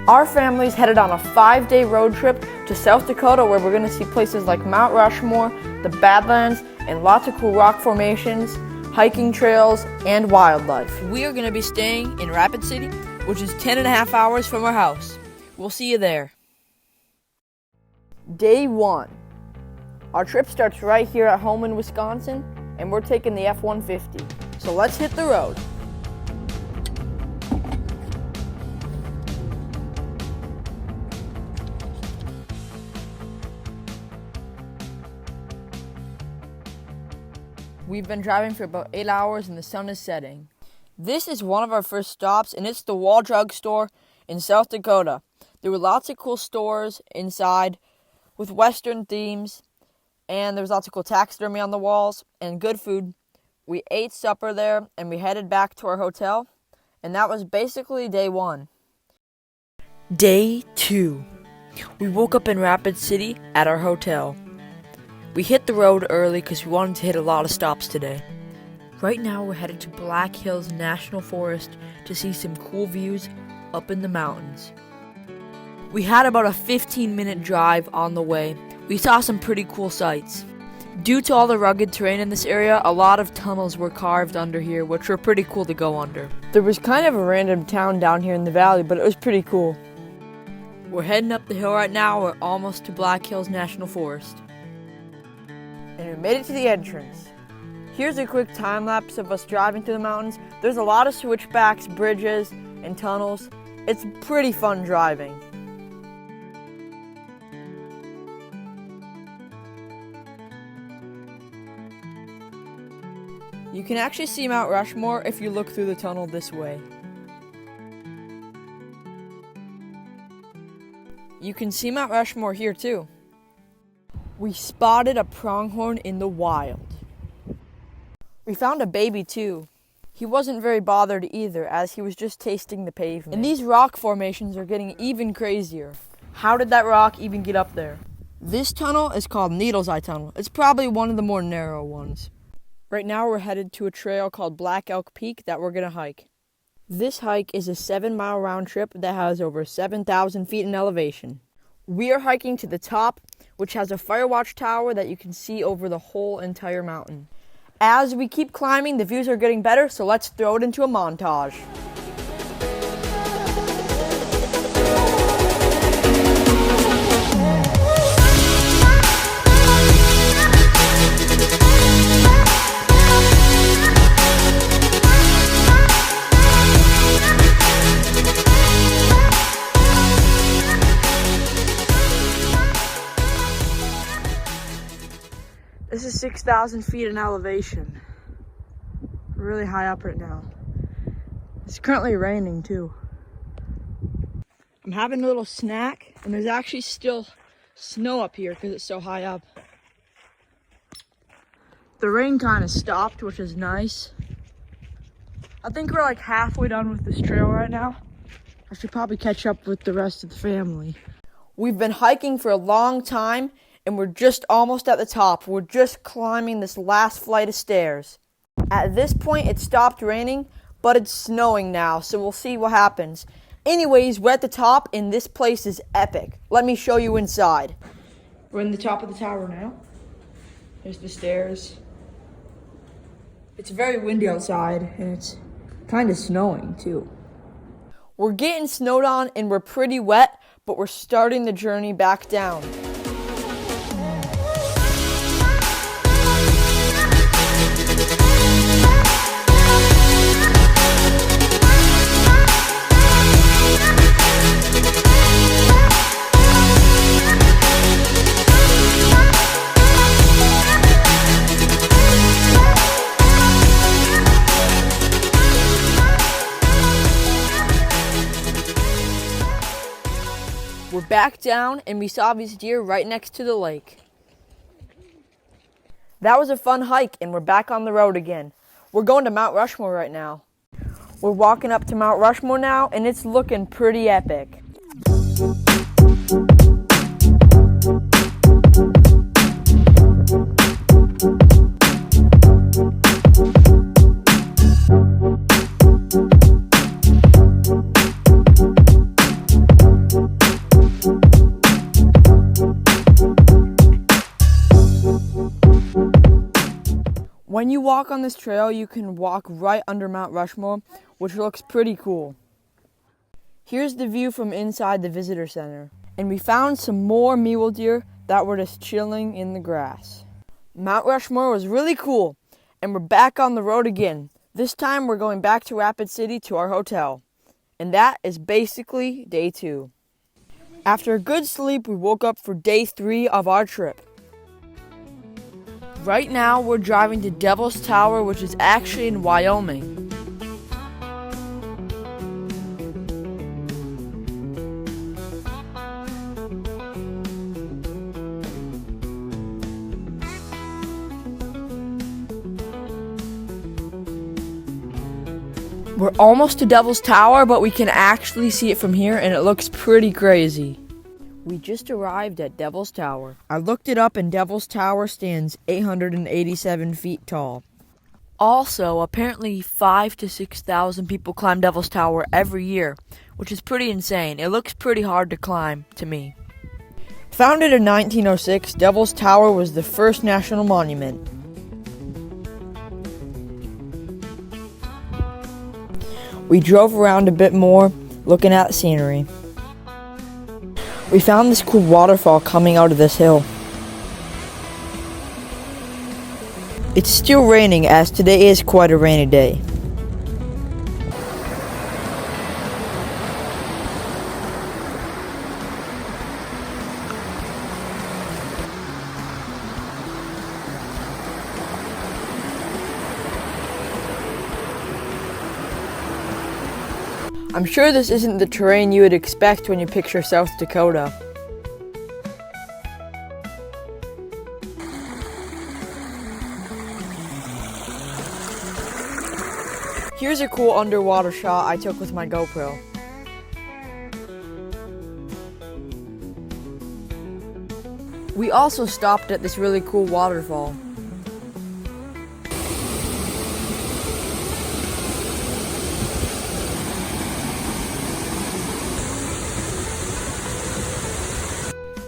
Our family's headed on a 5-day road trip to South Dakota where we're going to see places like Mount Rushmore, the Badlands, and lots of cool rock formations, hiking trails, and wildlife. We are going to be staying in Rapid City, which is 10.5 hours from our house. We'll see you there. Day 1. Our trip starts right here at home in Wisconsin, and we're taking the F-150. So let's hit the road. We've been driving for about 8 hours and the sun is setting. This is one of our first stops, and it's the Wall Drug Store in South Dakota. There were lots of cool stores inside with Western themes, and there was lots of cool taxidermy on the walls and good food. We ate supper there, and we headed back to our hotel, and that was basically day 1. Day 2. We woke up in Rapid City at our hotel. We hit the road early because we wanted to hit a lot of stops today. Right now we're headed to Black Hills National Forest to see some cool views up in the mountains. We had about a 15-minute drive on the way. We saw some pretty cool sights. Due to all the rugged terrain in this area, a lot of tunnels were carved under here, which were pretty cool to go under. There was kind of a random town down here in the valley, but it was pretty cool. We're heading up the hill right now. We're almost to Black Hills National Forest. And we made it to the entrance. Here's a quick time lapse of us driving through the mountains. There's a lot of switchbacks, bridges, and tunnels. It's pretty fun driving. You can actually see Mount Rushmore if you look through the tunnel this way. You can see Mount Rushmore here too. We spotted a pronghorn in the wild. We found a baby too. He wasn't very bothered either, as he was just tasting the pavement. And these rock formations are getting even crazier. How did that rock even get up there? This tunnel is called Needle's Eye Tunnel. It's probably one of the more narrow ones. Right now we're headed to a trail called Black Elk Peak that we're going to hike. This hike is a 7-mile round trip that has over 7,000 feet in elevation. We are hiking to the top, which has a fire watch tower that you can see over the whole entire mountain. As we keep climbing, the views are getting better, so let's throw it into a montage. This is 6,000 feet in elevation. We're really high up right now. It's currently raining too. I'm having a little snack, and there's actually still snow up here because it's so high up. The rain kind of stopped, which is nice. I think we're like halfway done with this trail right now. I should probably catch up with the rest of the family. We've been hiking for a long time, and we're just almost at the top. We're just climbing this last flight of stairs. At this point, it stopped raining, but it's snowing now, so we'll see what happens. Anyways, we're at the top, and this place is epic. Let me show you inside. We're in the top of the tower now. There's the stairs. It's very windy outside, and it's kind of snowing, too. We're getting snowed on, and we're pretty wet, but we're starting the journey back down. We're back down, and we saw these deer right next to the lake. That was a fun hike, and we're back on the road again. We're going to Mount Rushmore right now. We're walking up to Mount Rushmore now, and it's looking pretty epic. When you walk on this trail, you can walk right under Mount Rushmore, which looks pretty cool. Here's the view from inside the visitor center. And we found some more mule deer that were just chilling in the grass. Mount Rushmore was really cool, and we're back on the road again. This time we're going back to Rapid City to our hotel. And that is basically day 2. After a good sleep, we woke up for day 3 of our trip. Right now, we're driving to Devil's Tower, which is actually in Wyoming. We're almost to Devil's Tower, but we can actually see it from here, and it looks pretty crazy. We just arrived at Devil's Tower. I looked it up, and Devil's Tower stands 887 feet tall. Also, apparently 5,000 to 6,000 people climb Devil's Tower every year, which is pretty insane. It looks pretty hard to climb to me. Founded in 1906, Devil's Tower was the first national monument. We drove around a bit more, looking at the scenery. We found this cool waterfall coming out of this hill. It's still raining, as today is quite a rainy day. I'm sure this isn't the terrain you would expect when you picture South Dakota. Here's a cool underwater shot I took with my GoPro. We also stopped at this really cool waterfall.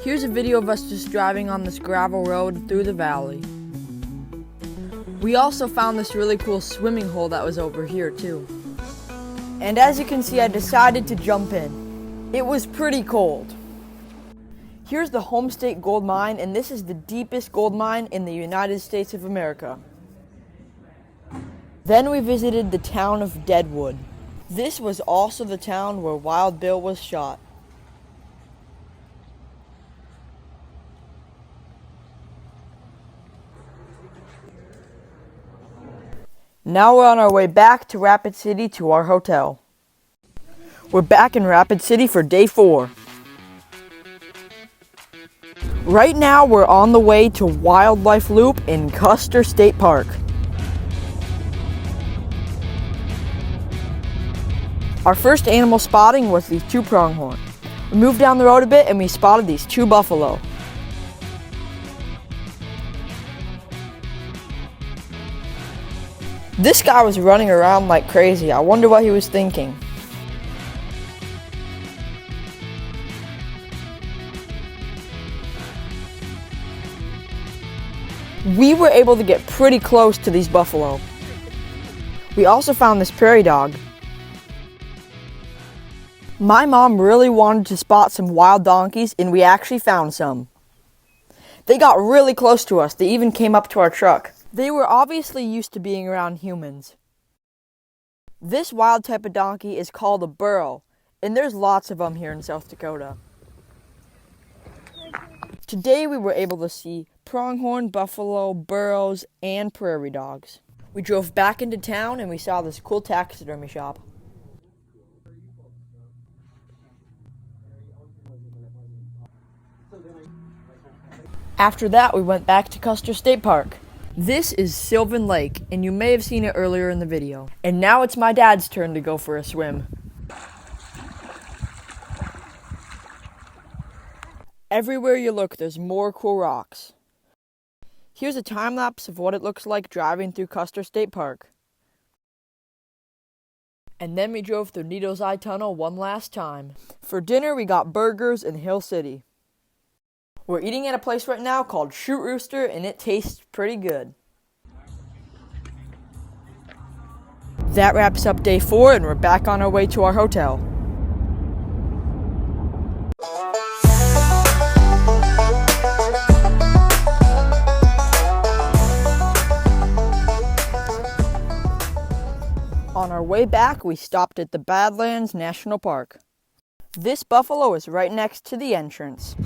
Here's a video of us just driving on this gravel road through the valley. We also found this really cool swimming hole that was over here too. And as you can see, I decided to jump in. It was pretty cold. Here's the Homestake Gold Mine, and this is the deepest gold mine in the United States of America. Then we visited the town of Deadwood. This was also the town where Wild Bill was shot. Now we're on our way back to Rapid City to our hotel. We're back in Rapid City for day 4. Right now we're on the way to Wildlife Loop in Custer State Park. Our first animal spotting was these 2 pronghorn. We moved down the road a bit and we spotted these 2 buffalo. This guy was running around like crazy. I wonder what he was thinking. We were able to get pretty close to these buffalo. We also found this prairie dog. My mom really wanted to spot some wild donkeys, and we actually found some. They got really close to us. They even came up to our truck. They were obviously used to being around humans. This wild type of donkey is called a burro, and there's lots of them here in South Dakota. Today we were able to see pronghorn, buffalo, burros, and prairie dogs. We drove back into town and we saw this cool taxidermy shop. After that, we went back to Custer State Park. This is Sylvan Lake, and you may have seen it earlier in the video. And now it's my dad's turn to go for a swim. Everywhere you look, there's more cool rocks. Here's a time lapse of what it looks like driving through Custer State Park. And then we drove through Needle's Eye Tunnel one last time. For dinner, we got burgers in Hill City. We're eating at a place right now called Shoot Rooster, and it tastes pretty good. That wraps up day 4, and we're back on our way to our hotel. On our way back, we stopped at the Badlands National Park. This buffalo is right next to the entrance.